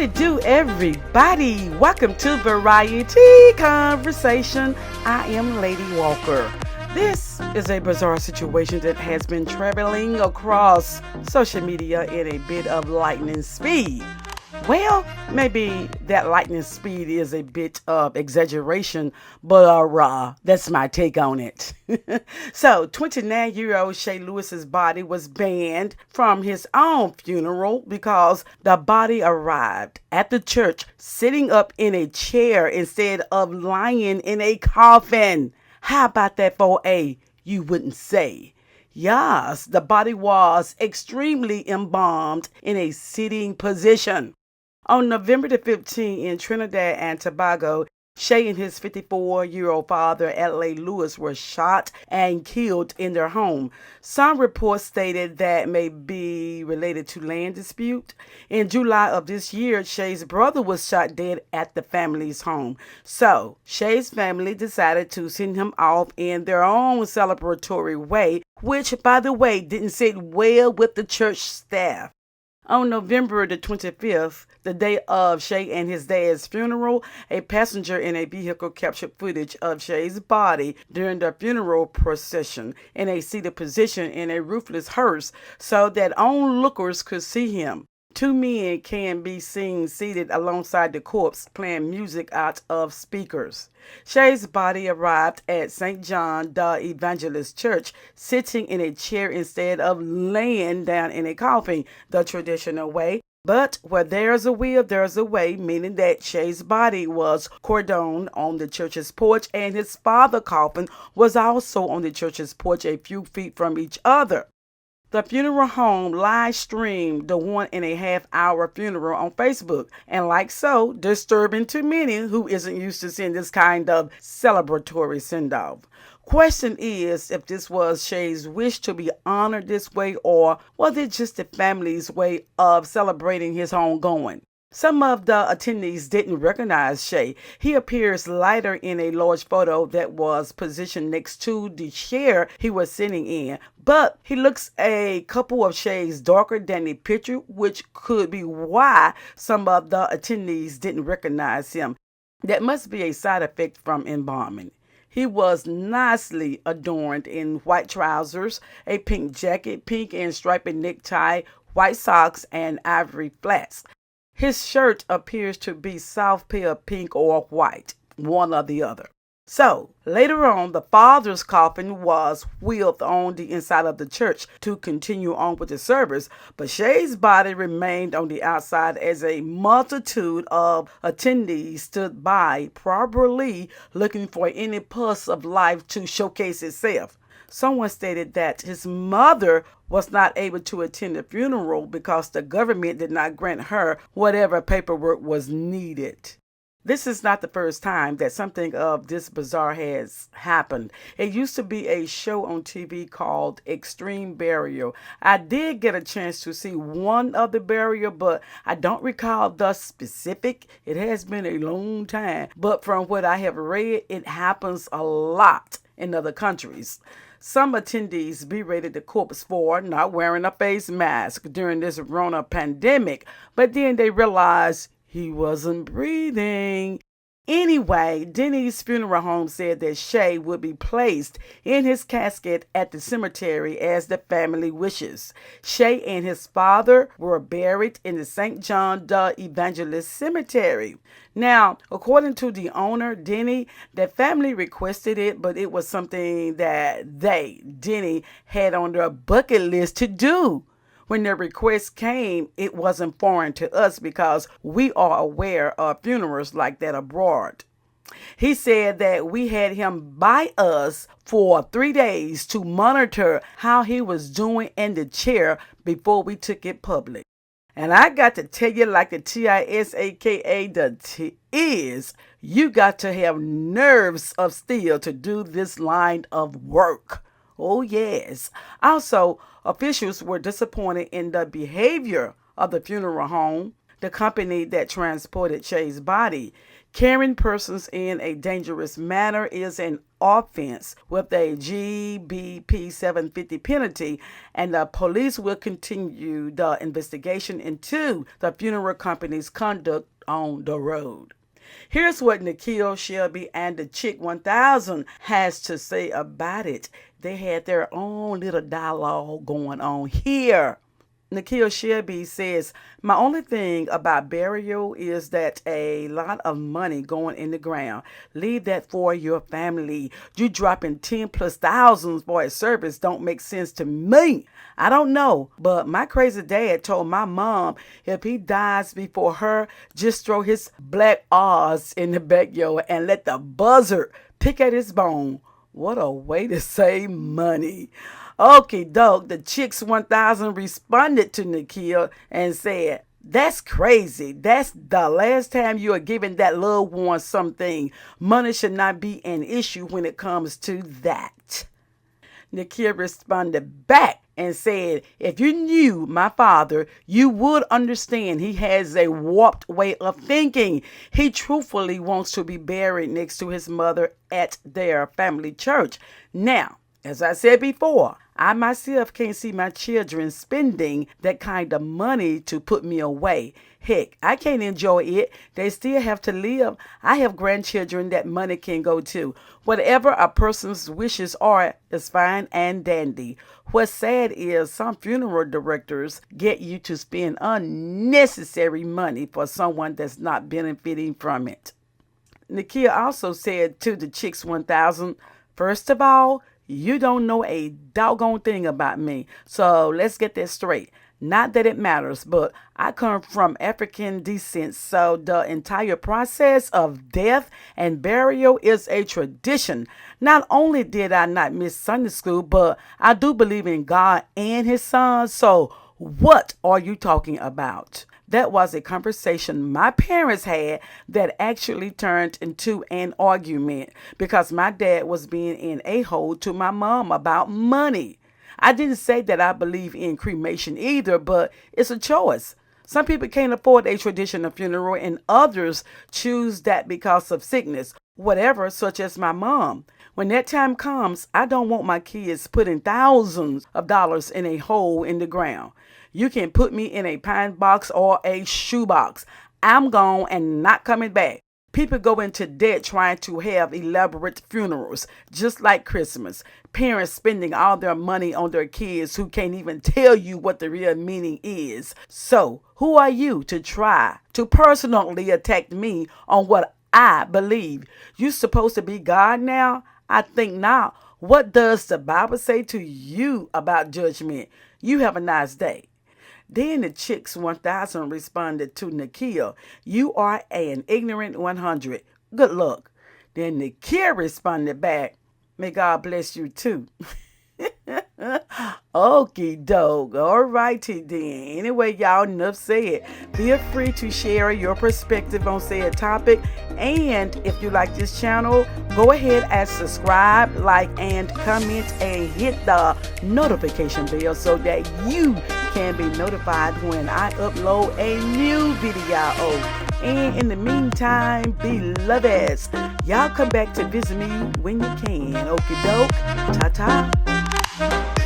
it do, everybody? Welcome to Variety Conversation. I am Lady Walker. This is a bizarre situation that has been traveling across social media in a bit of lightning speed. Well, maybe that lightning speed is a bit of exaggeration, but that's my take on it. So, 29-year-old Che Lewis's body was banned from his own funeral because the body arrived at the church sitting up in a chair instead of lying in a coffin. How about that for you wouldn't say? Yes, the body was extremely embalmed in a sitting position. On November the 15th in Trinidad and Tobago, Che and his 54-year-old father, Adlay Lewis, were shot and killed in their home. Some reports stated that may be related to land dispute. In July of this year, Che's brother was shot dead at the family's home. So, Che's family decided to send him off in their own celebratory way, which, by the way, didn't sit well with the church staff. On November the 25th, the day of Che and his dad's funeral, a passenger in a vehicle captured footage of Che's body during the funeral procession in a seated position in a roofless hearse so that onlookers could see him. Two men can be seen seated alongside the corpse playing music out of speakers. Che's body arrived at St. John the Evangelist Church sitting in a chair instead of laying down in a coffin, the traditional way. But where there's a will, there's a way, meaning that Che's body was cordoned on the church's porch and his father's coffin was also on the church's porch a few feet from each other. The funeral home live streamed the 1.5-hour funeral on Facebook, and like so, disturbing to many who isn't used to seeing this kind of celebratory send-off. Question is if this was Che's wish to be honored this way, or was it just the family's way of celebrating his homegoing? Some of the attendees didn't recognize Che. He appears lighter in a large photo that was positioned next to the chair he was sitting in, but he looks a couple of shades darker than the picture, which could be why some of the attendees didn't recognize him. That must be a side effect from embalming. He was nicely adorned in white trousers, a pink jacket, pink and striped necktie, white socks, and ivory flats. His shirt appears to be soft pale pink or white, one or the other. So, later on, the father's coffin was wheeled on the inside of the church to continue on with the service, but Che's body remained on the outside as a multitude of attendees stood by, probably looking for any pulse of life to showcase itself. Someone stated that his mother was not able to attend the funeral because the government did not grant her whatever paperwork was needed. This is not the first time that something of this bizarre has happened. It used to be a show on TV called Extreme Burial. I did get a chance to see one of the burial, but I don't recall the specific. It has been a long time, but from what I have read, it happens a lot in other countries. Some attendees berated the corpse for not wearing a face mask during this Rona pandemic, but then they realized he wasn't breathing. Anyway, Dennie's funeral home said that Che would be placed in his casket at the cemetery as the family wishes. Che and his father were buried in the St. John the Evangelist Cemetery. Now, according to the owner, Dennie, the family requested it, but it was something that Dennie, had on their bucket list to do. When the request came, it wasn't foreign to us because we are aware of funerals like that abroad. He said that we had him by us for 3 days to monitor how he was doing in the chair before we took it public. And I got to tell you, like the TISAKA the is, you got to have nerves of steel to do this line of work. Oh, yes. Also, officials were disappointed in the behavior of the funeral home, the company that transported Che's body. Carrying persons in a dangerous manner is an offense with a GBP 750 penalty, and the police will continue the investigation into the funeral company's conduct on the road. Here's what Nikhil, Shelby, and the Chick 1000 has to say about it. They had their own little dialogue going on here. Nikhil Shelby says, my only thing about burial is that a lot of money going in the ground. Leave that for your family. You dropping 10 plus thousands for a service don't make sense to me. I don't know, but my crazy dad told my mom if he dies before her, just throw his black Oz in the backyard and let the buzzard pick at his bone. What a way to save money. Okay, dog, the Chicks 1000 responded to Nikhil and said, that's crazy. That's the last time you are giving that loved one something. Money should not be an issue when it comes to that. Nikhil responded back and said, if you knew my father, you would understand he has a warped way of thinking. He truthfully wants to be buried next to his mother at their family church. Now, as I said before, I myself can't see my children spending that kind of money to put me away. Heck, I can't enjoy it. They still have to live. I have grandchildren that money can go to. Whatever a person's wishes are is fine and dandy. What's sad is some funeral directors get you to spend unnecessary money for someone that's not benefiting from it. Nikhil also said to the Chicks 1000, first of all, you don't know a doggone thing about me, so let's get that straight. Not that it matters, but I come from African descent, so the entire process of death and burial is a tradition. Not only did I not miss Sunday school, but I do believe in God and His Son, so what are you talking about? That was a conversation my parents had that actually turned into an argument because my dad was being an a-hole to my mom about money. I didn't say that I believe in cremation either, but it's a choice. Some people can't afford a traditional funeral and others choose that because of sickness, whatever, such as my mom. When that time comes, I don't want my kids putting thousands of dollars in a hole in the ground. You can put me in a pine box or a shoebox. I'm gone and not coming back. People go into debt trying to have elaborate funerals, just like Christmas. Parents spending all their money on their kids who can't even tell you what the real meaning is. So, who are you to try to personally attack me on what I believe? You supposed to be God now? I think not. What does the Bible say to you about judgment? You have a nice day. Then the Chicks 1000 responded to Nikhil, you are an ignorant 100. Good luck. Then Nikhil responded back, may God bless you too. Okie doke. Alrighty then. Anyway, y'all, enough said. Feel free to share your perspective on said topic. And if you like this channel, go ahead and subscribe, like, and comment, and hit the notification bell so that you can be notified when I upload a new video. And in the meantime, beloveds, y'all come back to visit me when you can. Okie doke. Ta-ta.